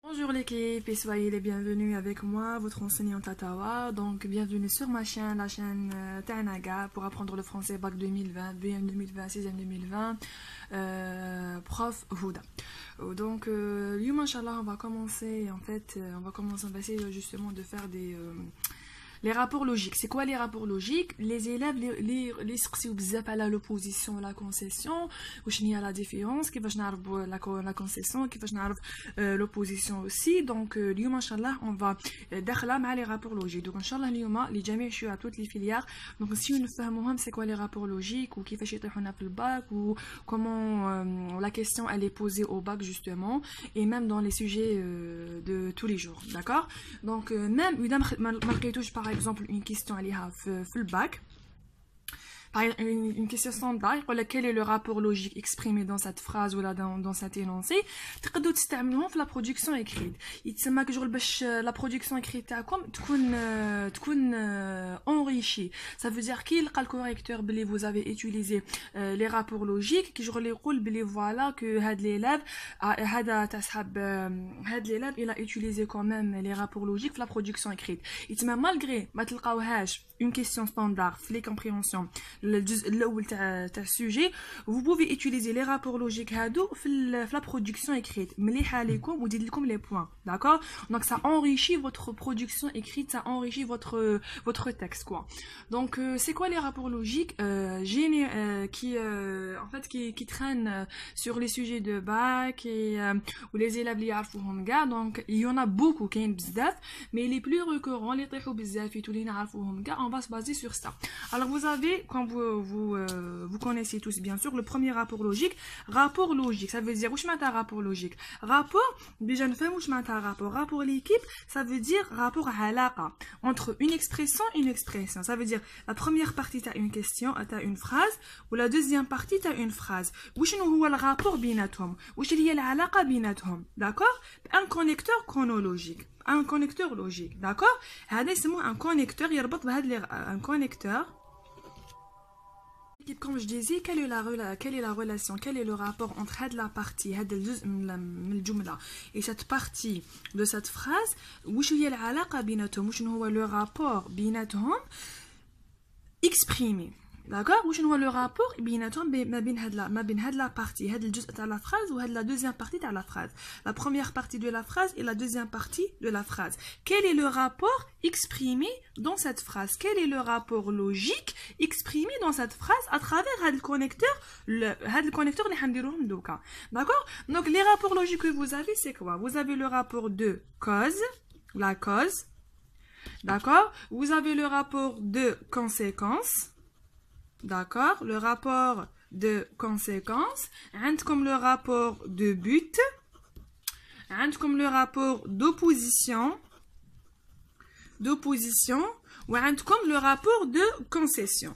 Bonjour l'équipe et soyez les bienvenus avec moi, votre enseignante Atawa. Donc bienvenue sur ma chaîne, la chaîne Tanaga pour apprendre le français bac 2020, BM 2020, 6e 2020, prof Houda. Donc Inch'Allah, on va commencer on va essayer justement de faire les rapports logiques. C'est quoi les rapports logiques? Les élèves les سقسيو بزاف على l'opposition la concession. واش هي la différence? كيفاش نعرف la concession؟ كيفاش نعرف l'opposition aussi. Donc اليوم ان شاء الله on va داخله مع les rapports logiques. Donc ان شاء الله اليوم لجميع شيوع toutes les filières. Donc نسيو نفهموهم c'est quoi les rapports logiques وكيفاش يطيحونا في الباك ou comment la question elle est posée au bac justement et même dans les sujets de tous les jours. D'accord? Donc même اذا ما لقيتوش par exemple une question عليها في الباك. Une question standard, quel est le rapport logique exprimé dans cette phrase ou là dans cet énoncé? تقدروا تستعملوهم في la production écrite. يتسمى كجور باش la production écrite تاعكم تكون enrichie. Ça veut dire qu'il يلقى الcorrecteur بلي vous avez utilisé les rapports logiques كيجور اللي يقول بلي voilà que هاد l'élève il a utilisé quand même les rapports logiques في la production écrite. يتسمى malgré ما تلقاوهاش une question standard في les compréhensions الاول تاع السوجي vous pouvez utiliser les rapports logiques هادو في la production écrite مليحه لكم ودير لكم les points. D'accord? Donc ça enrichit votre production écrite, ça enrichit votre texte quoi. Donc c'est quoi les rapports logiques qui traînent sur les sujets de bac et où les élèves li يعرفوهم كاع. Donc il y en a beaucoup كاين بزاف mais les plus récurrents اللي يطيحوا بزاف اللي نعرفوهم كاع on va se baser sur ça. Alors vous avez quand vous connaissez tous bien sûr le premier rapport logique. Rapport logique ça veut dire واش معناتها rapport logique. Rapport déjà نفهم واش معناتها rapport l'équipe ça veut dire rapport علاقة entre une expression et une expression. Ça veut dire la première partie t'as une question t'as une phrase ou la deuxième partie t'as une phrase. وشنو هو الرابور بيناتهم واش هي العلاقة بيناتهم. D'accord? Un connecteur chronologique, un connecteur logique. D'accord? هذا يسموه un connecteur يربط بهذا un connecteur. Comme je disais, quelle est la relation, quel est le rapport entre la partie et cette partie de cette phrase? واش هي العلاقة بيناتهم وشنو هو le rapport بيناتهم exprimé. D'accord? واش هو le rapport بيناتهم ما بين هاد la partie هاد الجزء تاع la phrase و هاد la deuxième partie تاع la phrase. La première partie de la phrase et la deuxième partie de la phrase. Quel est le rapport exprimé dans cette phrase? Quel est le rapport logique exprimé dans cette phrase à travers هاد الconnecteur اللي حنديروهم دوكا. D'accord? Donc les rapports logiques que vous avez c'est quoi? Vous avez le rapport de cause, la cause. D'accord? Vous avez le rapport de conséquence. D'accord, le rapport de conséquence, comme le rapport de but, comme le rapport d'opposition, ou comme le rapport de concession,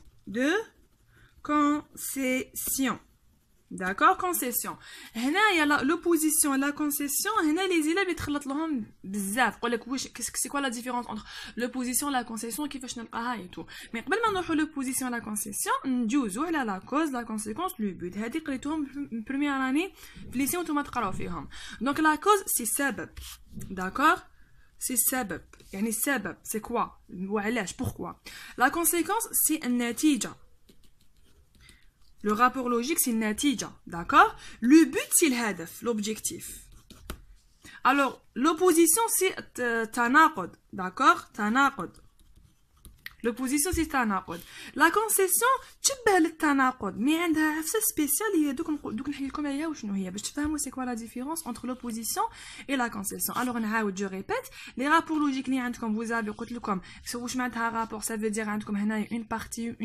D'accord, concession. هنا il y a l'opposition et la concession. هنا les élèves يتخلط لهم بزاف. يقول لك واش c'est quoi la différence entre l'opposition et la concession كيفاش نلقاها et tout. Mais قبل ما نروحوا l'opposition et la concession ندوزو على la cause, la conséquence, le but. هذه قريتوهم في première année في ليسي وانتم تقراو فيهم. Donc la cause c'est سبب. D'accord? C'est سبب. يعني السبب c'est quoi? وعلاش pourquoi? La conséquence c'est النتيجة. Le rapport logique, c'est une natija, d'accord? Le but, c'est l'hadaf, l'objectif. Alors, l'opposition, c'est tanaqud, d'accord? Tanaqud. L'opposition, c'est tanaqud. La concession, تشبه للتناقض مي عندها عفسه سبيسيال هي دوك نحكي لكم عليها وشنو هي باش تفهموا c'est quoi la différence entre l'opposition et la concession. Alors نعاود je répète les rapports logiques اللي عندكم vous avez قلت لكم واش معناتها rapport ça veut dire عندكم هنا une partie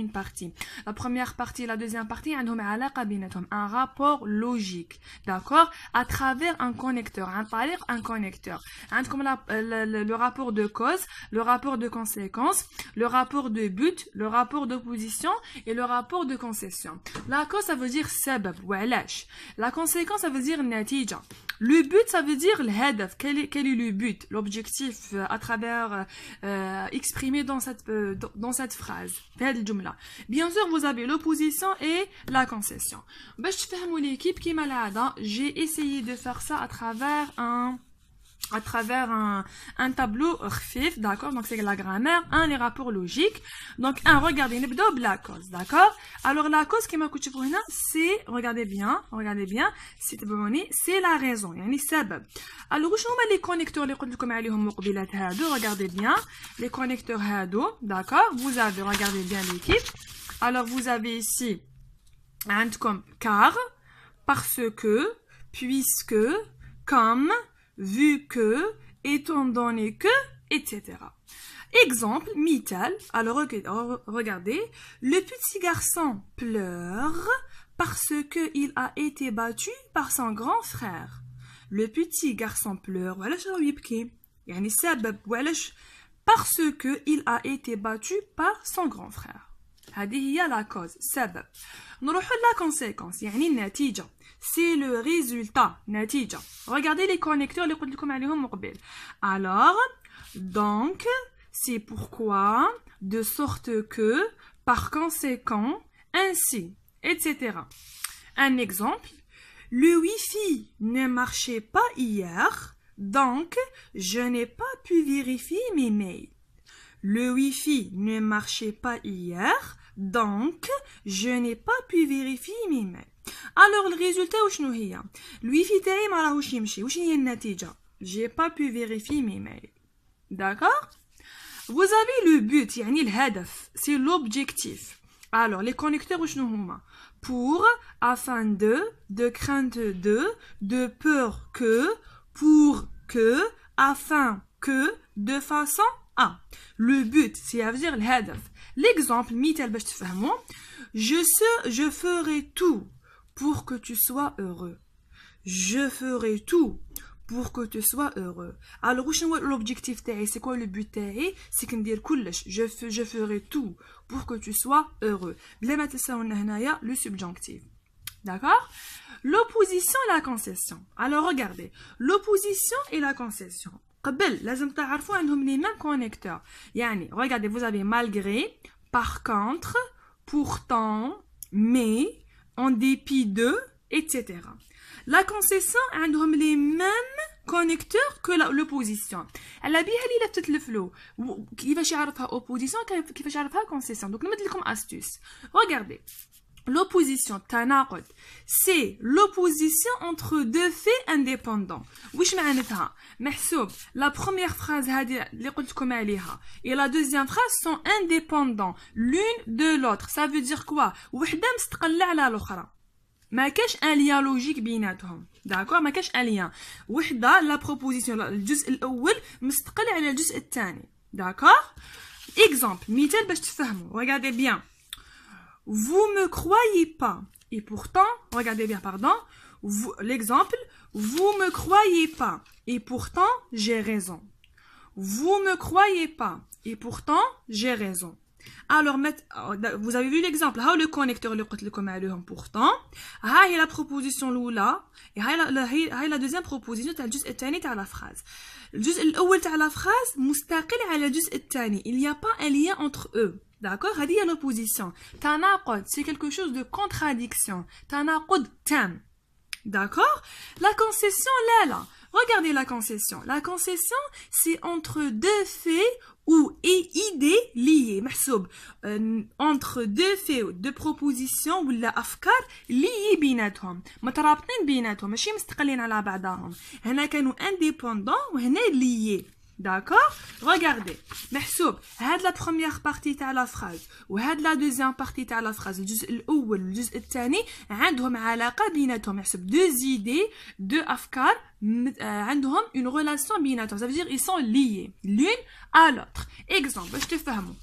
la première partie la deuxième partie عندهم علاقه بيناتهم un rapport logique. D'accord? À travers un connecteur عن طريق un connecteur. عندكم le rapport de cause, le rapport de conséquence, le rapport de but, le rapport d'opposition et le rapport de concession. La cause ça veut dire سبب وعلاش. La conséquence ça veut dire natija. Le but ça veut dire الهدف. Quel est le but, l'objectif à travers exprimé dans cette phrase. في هذه الجملة. Bien sûr vous avez l'opposition et la concession. باش تفهموا l'équipe كيما العادة j'ai essayé de faire ça à travers à travers un tableau RFIF, d'accord? Donc, c'est la grammaire, les rapports logiques. Donc, regardez, la cause, d'accord? Alors, la cause qui m'a coûté pour une, c'est, regardez bien, c'est la raison, yani sabab. Alors, où sont les connecteurs, regardez bien, les connecteurs hado, d'accord? Vous avez, regardez bien l'équipe. Alors, vous avez ici, comme car, parce que, puisque, comme, vu que, étant donné que, etc. Exemple, mital. Alors, regardez. Le petit garçon pleure parce qu'il a été battu par son grand frère. Le petit garçon pleure. Parce qu'il a été battu par son grand frère. هذه هي la cause, سبب. نروح la conséquence, يعني النتيجة. C'est le résultat, نتيجة. Regardez les connecteurs اللي قلت لكم عليهم من قبل. Alors, donc, c'est pourquoi, de sorte que, par conséquent, ainsi, etc. Un exemple, le Wi-Fi ne marchait pas hier, donc je n'ai pas pu vérifier mes mails. Le Wi-Fi ne marchait pas hier, donc je n'ai pas pu vérifier mes mails. Alors le résultat وشنو هي؟ le Wi-Fi تاعي ما راهوش يمشي. وش هي النتيجة؟ j'ai pas pu vérifier mes mails. D'accord? Vous avez le but, يعني الهدف, c'est l'objectif. Alors les connecteurs وشنو هما؟ pour, afin de crainte de peur que, pour que, afin que, de façon à. Le but, c'est à dire الهدف. L'exemple, مثال باش تفهموا, je ferai tout pour que tu sois heureux. Je ferai tout pour que tu sois heureux. Alors, شنو l'objectif تاعي? C'est quoi le but تاعي? C'est كندير كلش. Je ferai tout pour que tu sois heureux. بلا ما تنساونا هنايا le subjonctif. D'accord? L'opposition et la concession. Alors, regardez. L'opposition et la concession. قبل لازم تعرفوا عندهم les mêmes connecteurs. يعني, regardez, vous avez malgré, par contre, pourtant, mais, en dépit de, etc. La concession عندهم les mêmes connecteurs que l'opposition. على بها اللي لفتت الفلو كيفاش يعرفها opposition كيفاش يعرفها concession. Donc نمد لكم astuce. Regardez. L'opposition, تناقض, c'est l'opposition entre deux faits indépendants. وش معناتها؟ محسوب la première phrase هذه اللي قلت لكم عليها et la deuxième phrase sont indépendants l'une de l'autre. Ça veut dire quoi؟ وحده مستقلة على الأخرى. ما كاش ان ليان لوجيك بيناتهم. داكور؟ ما كاش ان ليان. وحده لا بروبوزيسيون الجزء الأول مستقل على الجزء الثاني. داكور؟ Exemple, مثال باش تفهموا. Regardez bien. Vous me croyez pas. Et pourtant, regardez bien, pardon. L'exemple, vous me croyez pas. Et pourtant, j'ai raison. Vous me croyez pas. Et pourtant, j'ai raison. Alors, vous avez vu l'exemple. Le connecteur, pourtant. C'est la proposition l'oula. Et c'est la deuxième proposition. C'est le jus الثاني de la phrase. Le jus الأول de la phrase, مستقل على الجزء الثاني. Il n'y a pas un lien entre eux. D'accord? هذه هي l'opposition. تناقض, c'est quelque chose de contradiction. تناقض تام. D'accord? La concession, là. Regardez la concession. La concession, c'est entre deux faits ou idées liées. محسوب. Entre deux faits, deux propositions ولا أفكار liées بيناتهم. مترابطين بيناتهم. ماشي مستقلين على بعضهم. هنا كانوا indépendants وهنا liés. D'accord? Regardez. محسوب. هاد la première partie تاع la phrase وهاد la deuxième partie تاع la phrase. الجزء الأول والجزء الثاني عندهم علاقة بيناتهم. محسوب. Deux idées, deux أفكار عندهم une relation بيناتهم. Ça veut dire ils sont liés l'une à l'autre. Exemple. باش تفهموا.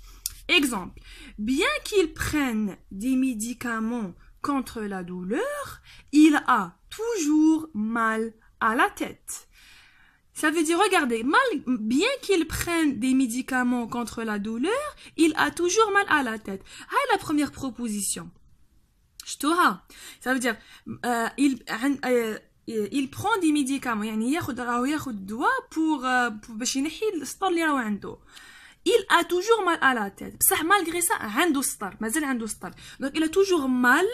Exemple. Bien qu'il prenne des médicaments contre la douleur, il a toujours mal à la tête. Ça veut dire, regardez, bien qu'il prenne des médicaments contre la douleur, il a toujours mal à la tête. C'est la première proposition. Ça veut dire, il prend des médicaments. يعني ياخد دواء pour باش ينحي السطر اللي راهو عنده. Il a toujours mal à la tête. بصح malgré ça عنده سطر. مازال عنده سطر. Donc il a toujours mal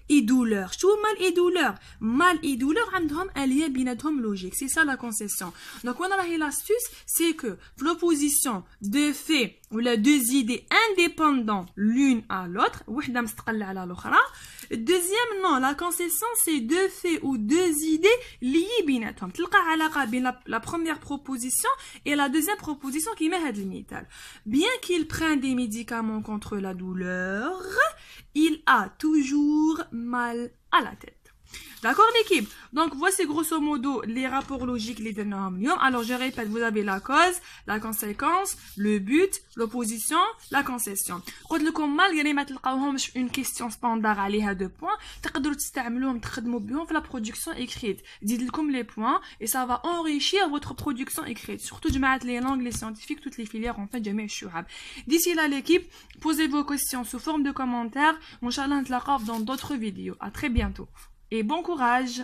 et douleur. Chou mal et douleur. Mal et douleur عندهم un lien بيناتهم logique. C'est ça la concession. Donc on a l'astuce, c'est que l'opposition de faits ou les deux idées indépendantes l'une à l'autre, وحدة مستقلة على الأخرى. Deuxième, non, la concession, c'est deux faits ou deux idées liées بيناتهم. تلقى علاقة بين la première proposition et la deuxième proposition qui met هذا المثال. Bien qu'il prenne des médicaments contre la douleur, il a toujours mal à la tête. D'accord l'équipe? Donc voici grosso modo les rapports logiques les dénominations. Alors je répète, vous avez la cause, la conséquence, le but, l'opposition, la concession. قلت لكم malgré ما تلقاوهمش une question standard عليها 2 points, تقدروا تستعملوهم تخدموا بهم في la production écrite. زيد لكم les points et ça va enrichir votre production écrite. Surtout جماعة les langues, les scientifiques, toutes les filières en fait جميع الشعب. D'ici là l'équipe, posez vos questions sous forme de commentaires. Inch'Allah نتلاقاو dans d'autres vidéos. À très bientôt. Et bon courage!